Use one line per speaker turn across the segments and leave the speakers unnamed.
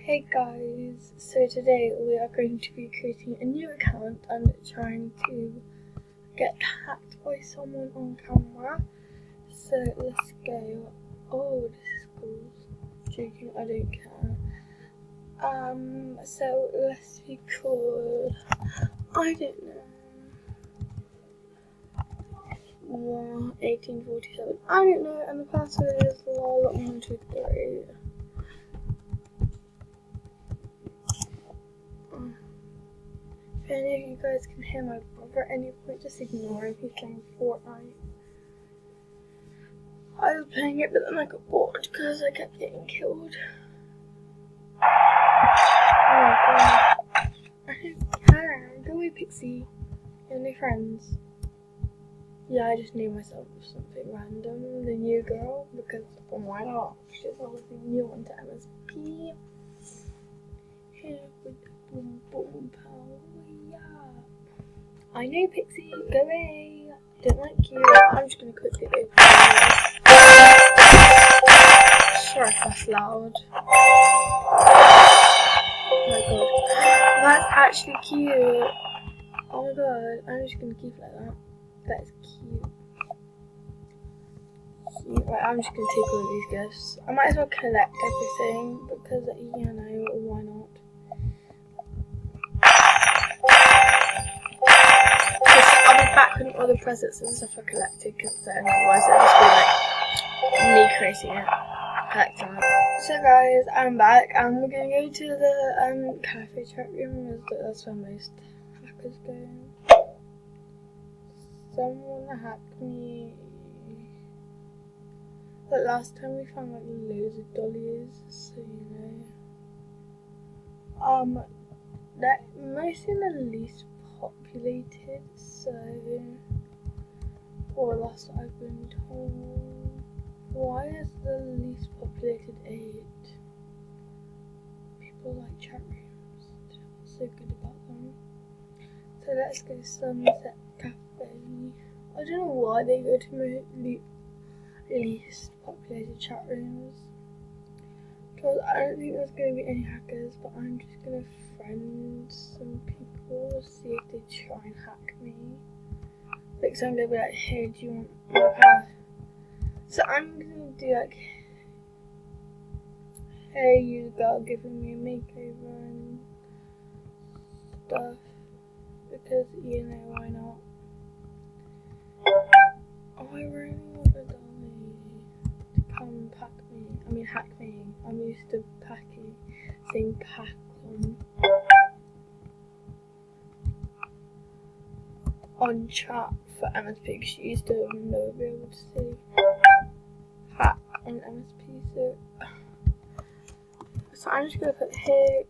Hey guys, so today we are going to be creating a new account and trying to get hacked by someone on camera. So let's go. Oh, this is cool. Joking, I don't care. So let's be cool. I don't know. 1847. I don't know, and the password is lol123. If any of you guys can hear my brother at any point, just ignore him. He's playing Fortnite. I was playing it, but then I got bored because I kept getting killed. Oh my god. I don't care. Go away, Pixie. You have no friends. Yeah, I just named myself something random. The new girl, because why not? She's obviously new onto MSP. Here with the boom boom power, yeah. I know, Pixie, go away. Don't like you. I'm just gonna quickly open this. Sorry if that's loud. Oh my god. That's actually cute. Oh my god, I'm just gonna keep it like that. That is cute. Right, I'm just gonna take all of these gifts. I might as well collect everything because, you know, why not? I'll be back with all the presents and stuff I collected because otherwise it'll just be like me creating it, collecting it. So guys, I'm back and we're gonna go to the cafe chat room. That's where most hackers go. Someone hacked me. But last time we found like loads of dollies, so you know. They're mostly in the least populated, so or that's what I've been told. Why is the least populated 8? People like chat rooms. What's so good about them? So let's go Sunset Cafe. I don't know why they go to least populated chat rooms. Because I don't think there's going to be any hackers, but I'm just going to friend some people, see if they try and hack me. Like, so I'm going to be like, hey, do you want my pass? So I'm going to do like, hey, you girl giving me a makeover and stuff. Because, you know, why not? Oh, I really want a dolly to come pack me. I mean, hack me. I'm used to packing, saying pack on chat for MSP because she used to never be able to say hack on MSP. So I'm just gonna put here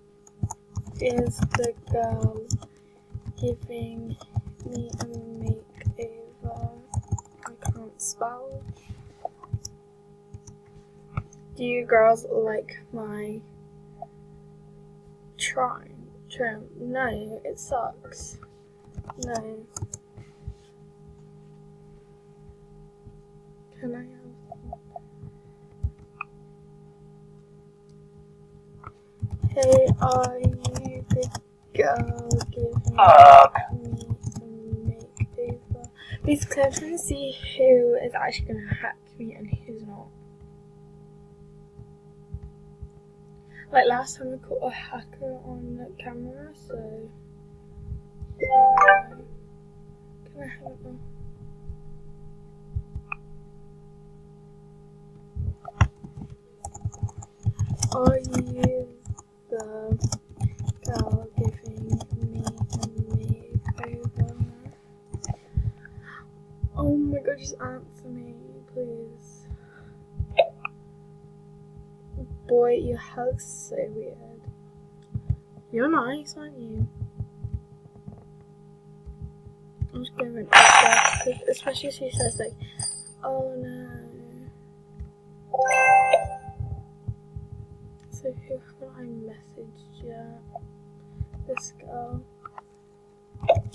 is the girl giving me a makeover. I can't spell. Do you girls like my trim? No, it sucks. No. Can I have that? Hey, are you the girl giving me a makeover? Basically, I'm trying to see who is actually going to hack me and who's not. Like last time we caught a hacker on camera, so yeah. Can I have it now? Are you the girl giving me a makeover? Oh my god, just answer me, please. Boy, your hug's so weird. You're nice, aren't you? I'm just going to rinse this because especially if she says like, oh no. So who haven't I messaged yet? This girl.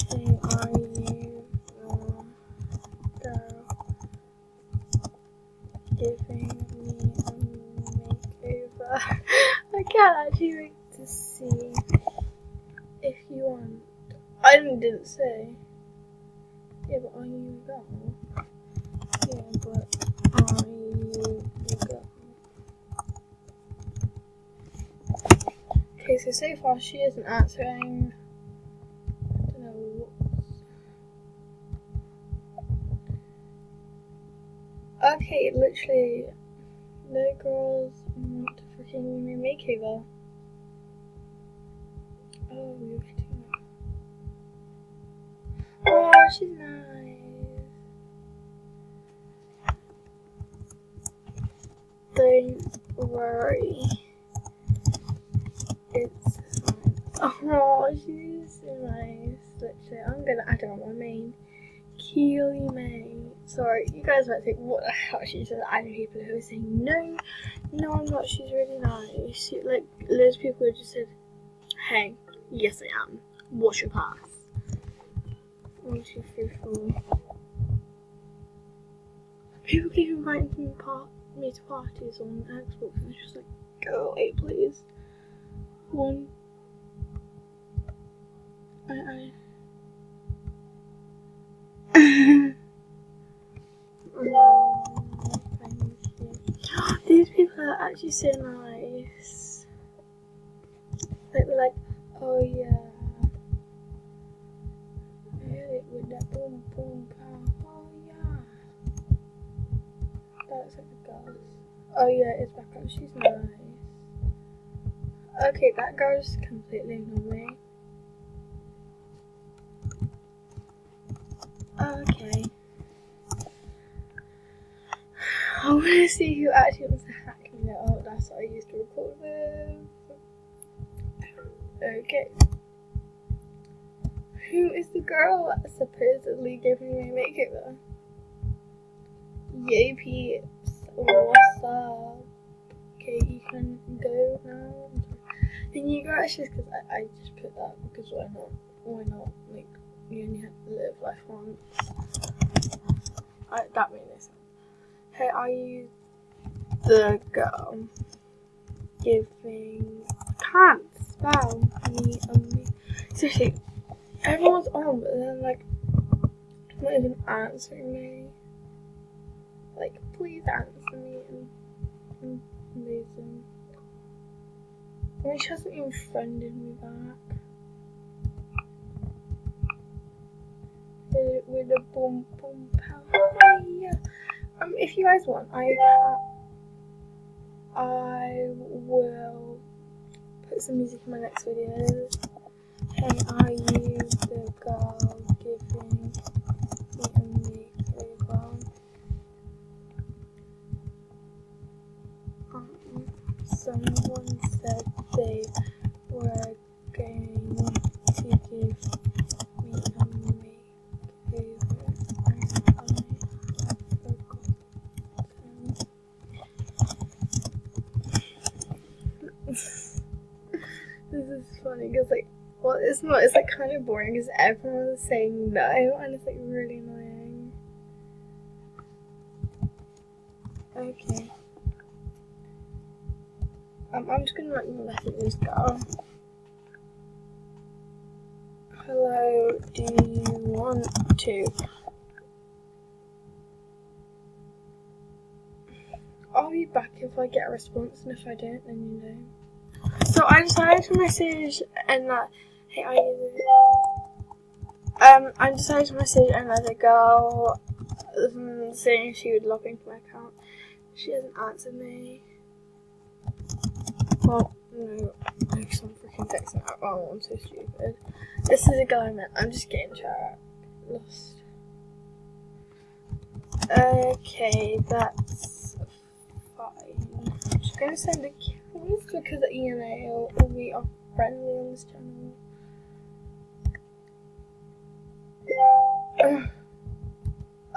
Hey, are you the girl giving me a makeover? I can't actually wait to see if you want. I didn't say. Yeah, but are you a girl? Yeah, but are you a girl? Okay, so far she isn't answering. I don't know what's... Okay, literally, no girls want to freaking give me a makeover. Oh, you're getting that. Oh, she's nice. Don't worry. It's fine. Oh, she's so nice. Literally, I'm gonna add her on my main. Keely May. Sorry, you guys might think, what the hell? She says adding people who are saying no. No, I'm not. She's really nice. She, like, loads of people who just said, hey, yes I am. What's your pass? 1, 2, 3, 4. People keep inviting me to parties on Xbox, and it's just like, go away, please. 1. Thank you. These people are actually so nice. Like, they're like, oh yeah. Hit it with that boom boom pow. Oh yeah. That's like a girl. Oh yeah, it's back up. She's nice. Okay, that girl's completely ignored me. Okay. I want to see who actually wants to hack me. Oh, that's what I used to record with. Okay. Who is the girl that supposedly giving me a makeover? Yay peeps, what's up? Okay, you can go now. And you go actually because I just put that because why not? Why not? Like, you only have to live life once. That made no sense. Hey, are you the girl giving... Can't spell me and me. Seriously, everyone's on, but then like not even answering me. Like, please answer me and amazing. I mean, she hasn't even friended me back. Hit it with a boom boom pow. Yeah. If you guys want, I will put some music in my next video. Hey, are you the girl giving me a makeover? Someone said they were going to give me a makeover and I have forgotten. This is funny because, like, well, it's not, it's like kind of boring because everyone is saying no and it's like really annoying. Okay. I'm just gonna like message this girl. Hello, do you want to? I'll be back if I get a response, and if I don't, then you know. So I decided to message and that, hey, are you I decided to message another girl saying she would log into my account. She hasn't answered me. Well, no, because I'm freaking texting out. Oh, I'm so stupid. This is a girl I met. I'm just getting lost. Okay, that's fine. I'm just gonna send a kiss because ENA we are friendly on this channel.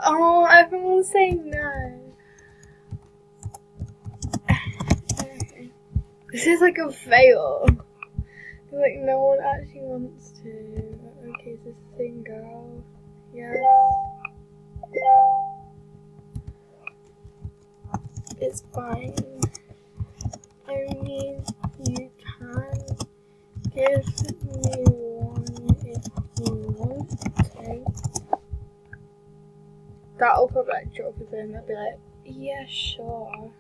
Oh, everyone's saying no. Okay. This is like a fail. Like, no one actually wants to. Okay, is this the same girl? Yes. It's fine. I mean, you Give me one if you want to. That'll probably like drop people in. They'll be like, yeah, sure.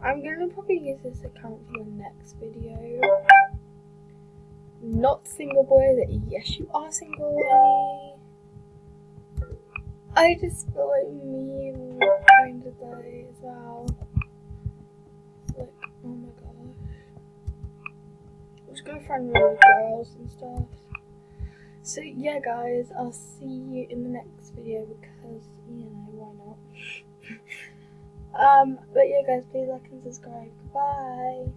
I'm gonna probably use this account for the next video. Not single boys. Yes, you are single, honey. I just feel like me kind of die as well. Like, oh my gosh. I'm just gonna find really girls and stuff. So yeah, guys, I'll see you in the next video because, you know, why not? But yeah, guys, please like and subscribe. Goodbye.